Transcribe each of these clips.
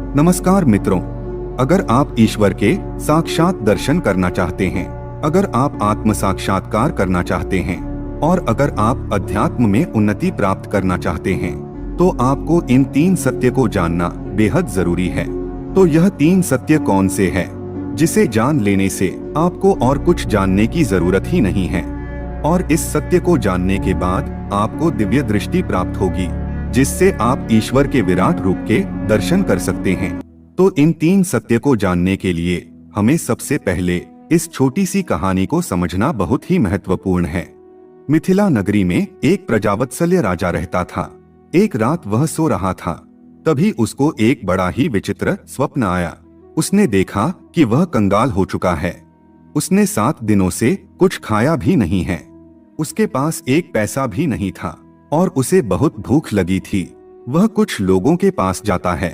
नमस्कार मित्रों, अगर आप ईश्वर के साक्षात दर्शन करना चाहते हैं, अगर आप आत्म साक्षात्कार करना चाहते हैं और अगर आप अध्यात्म में उन्नति प्राप्त करना चाहते हैं, तो आपको इन 3 सत्य को जानना बेहद जरूरी है। तो यह 3 सत्य कौन से है जिसे जान लेने से आपको और कुछ जानने की जरूरत ही नहीं है, और इस सत्य को जानने के बाद आपको दिव्य दृष्टि प्राप्त होगी, जिससे आप ईश्वर के विराट रूप के दर्शन कर सकते हैं। तो इन 3 सत्य को जानने के लिए हमें सबसे पहले इस छोटी सी कहानी को समझना बहुत ही महत्वपूर्ण है। मिथिला नगरी में एक प्रजावत्सल्य राजा रहता था। एक रात वह सो रहा था, तभी उसको एक बड़ा ही विचित्र स्वप्न आया। उसने देखा कि वह कंगाल हो चुका है। उसने 7 दिनों से कुछ खाया भी नहीं है। उसके पास एक पैसा भी नहीं था और उसे बहुत भूख लगी थी। वह कुछ लोगों के पास जाता है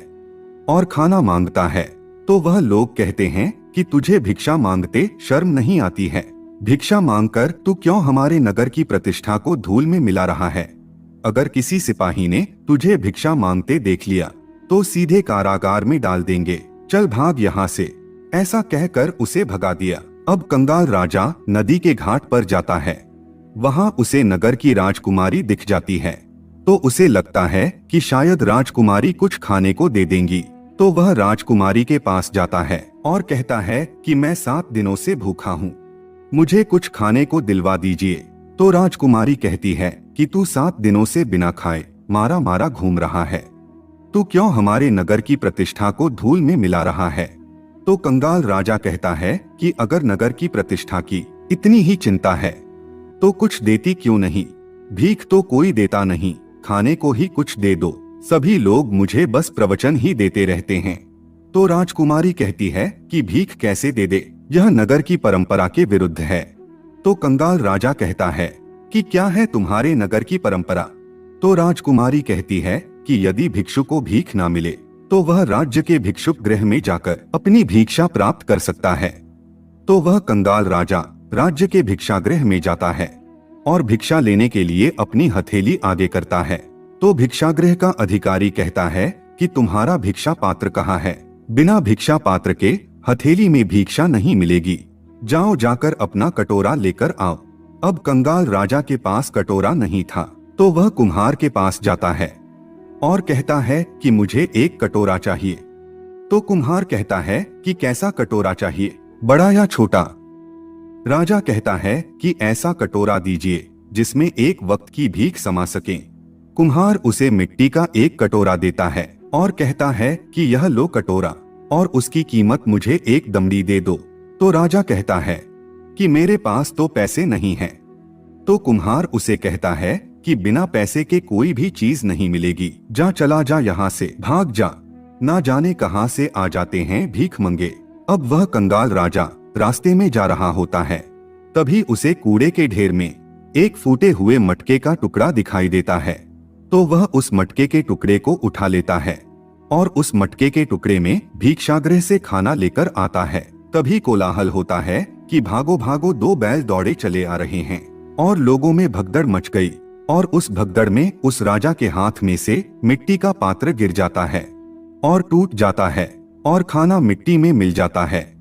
और खाना मांगता है, तो वह लोग कहते हैं कि तुझे भिक्षा मांगते शर्म नहीं आती है? भिक्षा मांगकर तू क्यों हमारे नगर की प्रतिष्ठा को धूल में मिला रहा है? अगर किसी सिपाही ने तुझे भिक्षा मांगते देख लिया तो सीधे कारागार में डाल देंगे। चल भाग यहाँ से। ऐसा कहकर उसे भगा दिया। अब कंगाल राजा नदी के घाट पर जाता है। वहां उसे नगर की राजकुमारी दिख जाती है, तो उसे लगता है कि शायद राजकुमारी कुछ खाने को दे देंगी। तो वह राजकुमारी के पास जाता है और कहता है कि मैं 7 दिनों से भूखा हूँ, मुझे कुछ खाने को दिलवा दीजिए। तो राजकुमारी कहती है कि तू 7 दिनों से बिना खाए मारा मारा घूम रहा है, तू क्यों हमारे नगर की प्रतिष्ठा को धूल में मिला रहा है? तो कंगाल राजा कहता है कि अगर नगर की प्रतिष्ठा की इतनी ही चिंता है तो कुछ देती क्यों नहीं? भीख तो कोई देता नहीं, खाने को ही कुछ दे दो। सभी लोग मुझे बस प्रवचन ही देते रहते हैं। तो राजकुमारी कहती है कि भीख कैसे दे दे, यह नगर की परंपरा के विरुद्ध है। तो कंगाल राजा कहता है कि क्या है तुम्हारे नगर की परंपरा? तो राजकुमारी कहती है कि यदि भिक्षु को भीख ना मिले तो वह राज्य के भिक्षुक गृह में जाकर अपनी भिक्षा प्राप्त कर सकता है। तो वह कंगाल राजा राज्य के भिक्षा गृह में जाता है और भिक्षा लेने के लिए अपनी हथेली आगे करता है। तो भिक्षागृह का अधिकारी कहता है कि तुम्हारा भिक्षा पात्र कहाँ है? बिना भिक्षा पात्र के हथेली में भिक्षा नहीं मिलेगी, जाओ जाकर अपना कटोरा लेकर आओ। अब कंगाल राजा के पास कटोरा नहीं था, तो वह कुम्हार के पास जाता है और कहता है कि मुझे एक कटोरा चाहिए। तो कुम्हार कहता है कि कैसा कटोरा चाहिए, बड़ा या छोटा? राजा कहता है कि ऐसा कटोरा दीजिए जिसमें एक वक्त की भीख समा सके। कुम्हार उसे मिट्टी का एक कटोरा देता है और कहता है कि यह लो कटोरा और उसकी कीमत मुझे 1 दमड़ी दे दो। तो राजा कहता है कि मेरे पास तो पैसे नहीं हैं। तो कुम्हार उसे कहता है कि बिना पैसे के कोई भी चीज नहीं मिलेगी, जा चला जा यहाँ से, भाग जा, ना जाने कहाँ से आ जाते हैं भीख मंगे। अब वह कंगाल राजा रास्ते में जा रहा होता है, तभी उसे कूड़े के ढेर में एक फूटे हुए मटके का टुकड़ा दिखाई देता है। तो वह उस मटके के टुकड़े को उठा लेता है और उस मटके के टुकड़े में भिक्षागृह से खाना लेकर आता है। तभी कोलाहल होता है कि भागो भागो, 2 बैल दौड़े चले आ रहे हैं और लोगों में भगदड़ मच गई और उस भगदड़ में उस राजा के हाथ में से मिट्टी का पात्र गिर जाता है और टूट जाता है और खाना मिट्टी में मिल जाता है।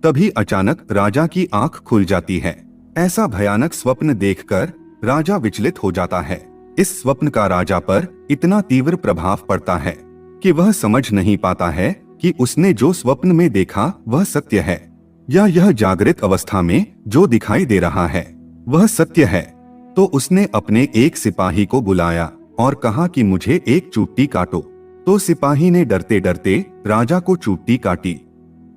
तभी अचानक राजा की आंख खुल जाती है। ऐसा भयानक स्वप्न देखकर राजा विचलित हो जाता है। इस स्वप्न का राजा पर इतना तीव्र प्रभाव पड़ता है कि वह समझ नहीं पाता है कि उसने जो स्वप्न में देखा वह सत्य है या यह जागृत अवस्था में जो दिखाई दे रहा है वह सत्य है। तो उसने अपने एक सिपाही को बुलाया और कहा कि मुझे एक चुट्टी काटो। तो सिपाही ने डरते डरते राजा को चुट्टी काटी।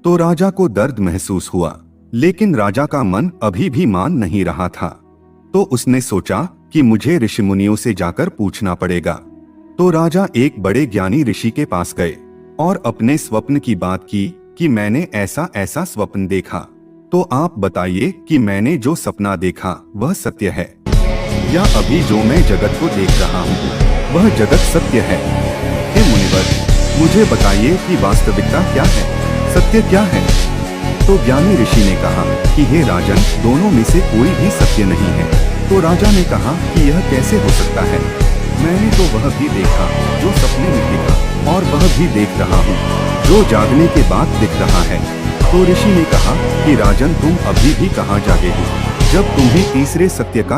तो राजा को दर्द महसूस हुआ, लेकिन राजा का मन अभी भी मान नहीं रहा था। तो उसने सोचा कि मुझे ऋषि मुनियों से जाकर पूछना पड़ेगा। तो राजा एक बड़े ज्ञानी ऋषि के पास गए और अपने स्वप्न की बात की कि मैंने ऐसा ऐसा स्वप्न देखा, तो आप बताइए कि मैंने जो सपना देखा वह सत्य है या अभी जो मैं जगत को देख रहा हूँ वह जगत सत्य है? हे मुनिवर, मुझे बताइए कि वास्तविकता क्या है, सत्य क्या है? तो ज्ञानी ऋषि ने कहा कि हे राजन, दोनों में से कोई भी सत्य नहीं है। तो राजा ने कहा कि यह कैसे हो सकता है? मैंने तो वह भी देखा जो सपने में दिखा, और वह भी देख रहा हूँ जो जागने के बाद दिख रहा है। तो ऋषि ने कहा कि राजन, तुम अभी भी कहाँ जागे हो, जब तुम्हें तीसरे सत्य का